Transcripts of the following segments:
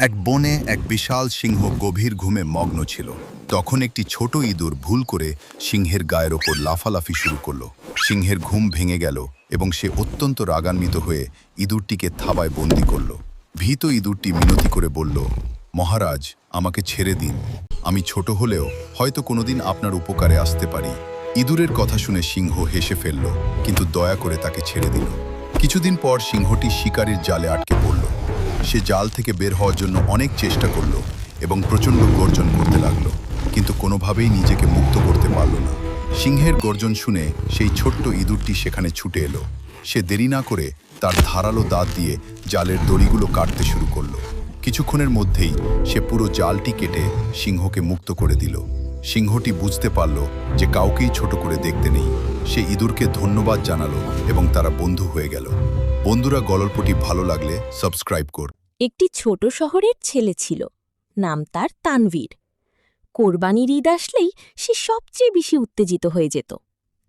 এক বনে এক বিশাল সিংহ গভীর ঘুমে মগ্ন ছিল। তখন একটি ছোট ইঁদুর ভুল করে সিংহের গায়ের ওপর লাফালাফি শুরু করলো। সিংহের ঘুম ভেঙে গেল এবং সে অত্যন্ত রাগান্বিত হয়ে ইঁদুরটিকে থাবায় বন্দি করল। ভীত ইঁদুরটি মিনতি করে বলল, মহারাজ, আমাকে ছেড়ে দিন। আমি ছোট হলেও হয়তো কোনোদিন আপনার উপকারে আসতে পারি। ইঁদুরের কথা শুনে সিংহ হেসে ফেলল, কিন্তু দয়া করে তাকে ছেড়ে দিল। কিছুদিন পর সিংহটি শিকারীর জালে আটকে পড়ল। সে জাল থেকে বের হওয়ার জন্য অনেক চেষ্টা করল এবং প্রচণ্ড গর্জন করতে লাগলো, কিন্তু কোনোভাবেই নিজেকে মুক্ত করতে পারল না। সিংহের গর্জন শুনে সেই ছোট্ট ইঁদুরটি সেখানে ছুটে এলো। সে দেরি না করে তার ধারালো দাঁত দিয়ে জালের দড়িগুলো কাটতে শুরু করলো। কিছুক্ষণের মধ্যেই সে পুরো জালটি কেটে সিংহকে মুক্ত করে দিল। সিংহটি বুঝতে পারল যে কাউকেই ছোট করে দেখতে নেই। সে ইঁদুরকে ধন্যবাদ জানালো এবং তারা বন্ধু হয়ে গেল। বন্ধুরা, গল্পটি ভালো লাগলে সাবস্ক্রাইব কর। একটি ছোট শহরের ছেলে ছিল, নাম তার তানভীর। কোরবানির ঈদ আসলেই সে সবচেয়ে বেশি উত্তেজিত হয়ে যেত,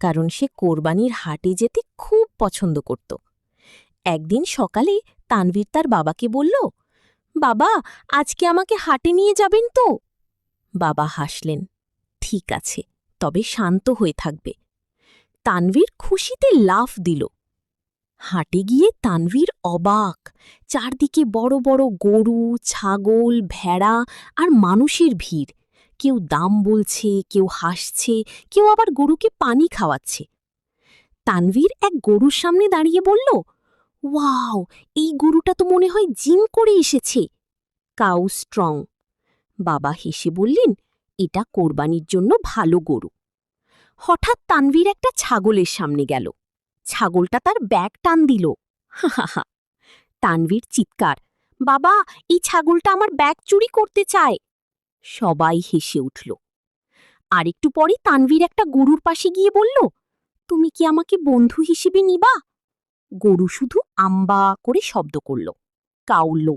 কারণ সে কোরবানির হাটে যেতে খুব পছন্দ করত। একদিন সকালে তানভীর তার বাবাকে বলল, বাবা, আজকে আমাকে হাটে নিয়ে যাবেন তো? বাবা হাসলেন, ঠিক আছে, তবে শান্ত হয়ে থাকবে। তানভীর খুশিতে লাফ দিল। হাটে গিয়ে তানভীর অবাক। চারদিকে বড় বড় গরু, ছাগল, ভেড়া আর মানুষের ভিড়। কেউ দাম বলছে, কেউ হাসছে, কেউ আবার গরুকে পানি খাওয়াচ্ছে। তানভীর এক গরুর সামনে দাঁড়িয়ে বলল, ওয়াও, এই গরুটা তো মনে হয় জিম করে এসেছে। Cow strong. বাবা হেসে বললেন, এটা কোরবানির জন্য ভালো গরু। হঠাৎ তানভীর একটা ছাগলের সামনে গেল। ছাগলটা তার ব্যাগ টান দিল। হা। তানভীর চিৎকার, বাবা, এই ছাগলটা আমার ব্যাগ চুরি করতে চায়। সবাই হেসে উঠল। আরেকটু পরে তানভীর একটা গরুর পাশে গিয়ে বলল, তুমি কি আমাকে বন্ধু হিসেবে নিবা? গরু শুধু আম্বা করে শব্দ করল, কাউল।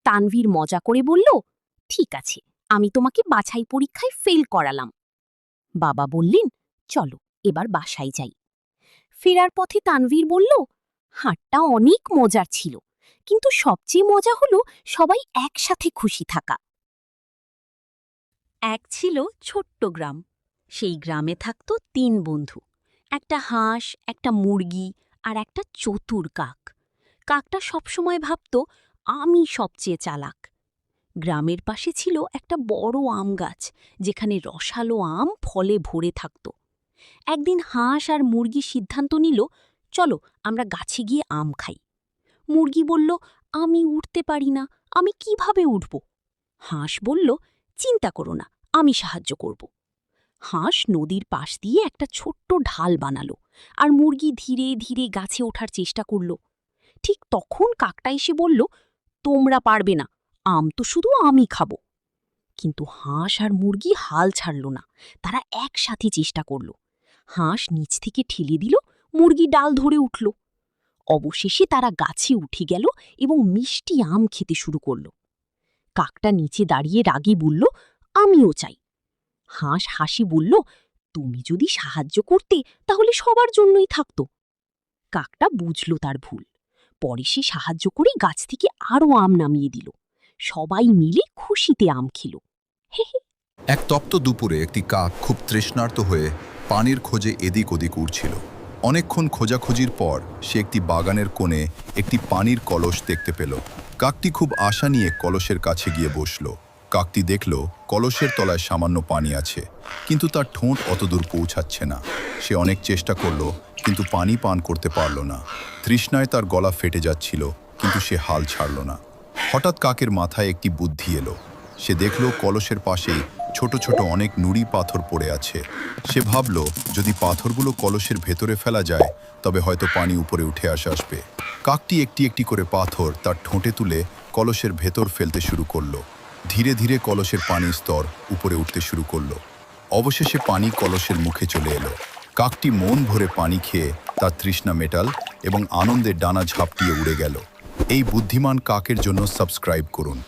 তানভীর মজা করে বলল, ঠিক আছে, আমি তোমাকে বাছাই পরীক্ষায় ফেল করালাম। বাবা বললেন, চলো এবার বাসায় যাই। ফেরার পথে তানভীর বলল, হাটটা অনেক মজার ছিল, কিন্তু সবচেয়ে মজা হলো সবাই একসাথে খুশি থাকা। এক ছিল ছোট্ট গ্রাম। সেই গ্রামে থাকত 3 বন্ধু, একটা হাঁস, একটা মুরগি আর একটা চতুর কাক। কাকটা সবসময় ভাবত, আমি সবচেয়ে চালাক। গ্রামের পাশে ছিল একটা বড় আম গাছ, যেখানে রসালো আম ফলে ভরে থাকত। একদিন হাঁস আর মুরগি সিদ্ধান্ত নিল, চলো আমরা গাছে গিয়ে আম খাই। মুরগি বলল, আমি উঠতে পারি না, আমি কিভাবে উঠব? হাঁস বলল, চিন্তা করো না, আমি সাহায্য করব। হাঁস নদীর পাশ দিয়ে একটা ছোট্ট ঢাল বানালো, আর মুরগি ধীরে ধীরে গাছে ওঠার চেষ্টা করল। ঠিক তখন কাকটা এসে বলল, তোমরা পারবে না, আম তো শুধু আমি খাব। কিন্তু হাঁস আর মুরগি হাল ছাড়ল না, তারা একসাথে চেষ্টা করল। হাঁস নিচ থেকে ঠেলে দিল, মুরগি ডাল ধরে উঠল। অবশেষে তারা গাছে উঠে গেল এবং মিষ্টি আম খেতে শুরু করল। কাকটা নিচে দাঁড়িয়ে রাগে বলল, আমিও চাই। হাঁস হাসি বলল, তুমি যদি সাহায্য করতে তাহলে সবার জন্যই থাকত। কাকটা বুঝল তার ভুল। পরে সে সাহায্য করে গাছ থেকে আরও আম নামিয়ে দিল। সবাই মিলে খুশিতে আম খেল। হে হে। এক তপ্ত দুপুরে একটি কাক খুব তৃষ্ণার্ত হয়ে পানির খোঁজে এদিক ওদিক উড়ছিল। অনেকক্ষণ খোঁজাখুঁজির পর সে একটি বাগানের কোণে একটি পানির কলস দেখতে পেল। কাকটি খুব আশা নিয়ে কলসের কাছে গিয়ে বসল। কাকটি দেখল কলসের তলায় সামান্য পানি আছে, কিন্তু তার ঠোঁট অতদূর পৌঁছাচ্ছে না। সে অনেক চেষ্টা করল, কিন্তু পানি পান করতে পারল না। তৃষ্ণায় তার গলা ফেটে যাচ্ছিল, কিন্তু সে হাল ছাড়ল না। হঠাৎ কাকের মাথায় একটি বুদ্ধি এলো। সে দেখল কলসের পাশেই ছোট ছোট অনেক নুড়ি পাথর পড়ে আছে। সে ভাবল, যদি পাথরগুলো কলসের ভেতরে ফেলা যায় তবে হয়তো পানি উপরে উঠে আসবে। কাকটি একটি একটি করে পাথর তার ঠোঁটে তুলে কলসের ভেতর ফেলতে শুরু করলো। ধীরে ধীরে কলসের পানির স্তর উপরে উঠতে শুরু করলো। অবশেষে পানি কলসের মুখে চলে এলো। কাকটি মন ভরে পানি খেয়ে তার তৃষ্ণা মেটাল এবং আনন্দে ডানা ঝাপটিয়ে উড়ে গেল। এই বুদ্ধিমান কাকের জন্য সাবস্ক্রাইব করুন।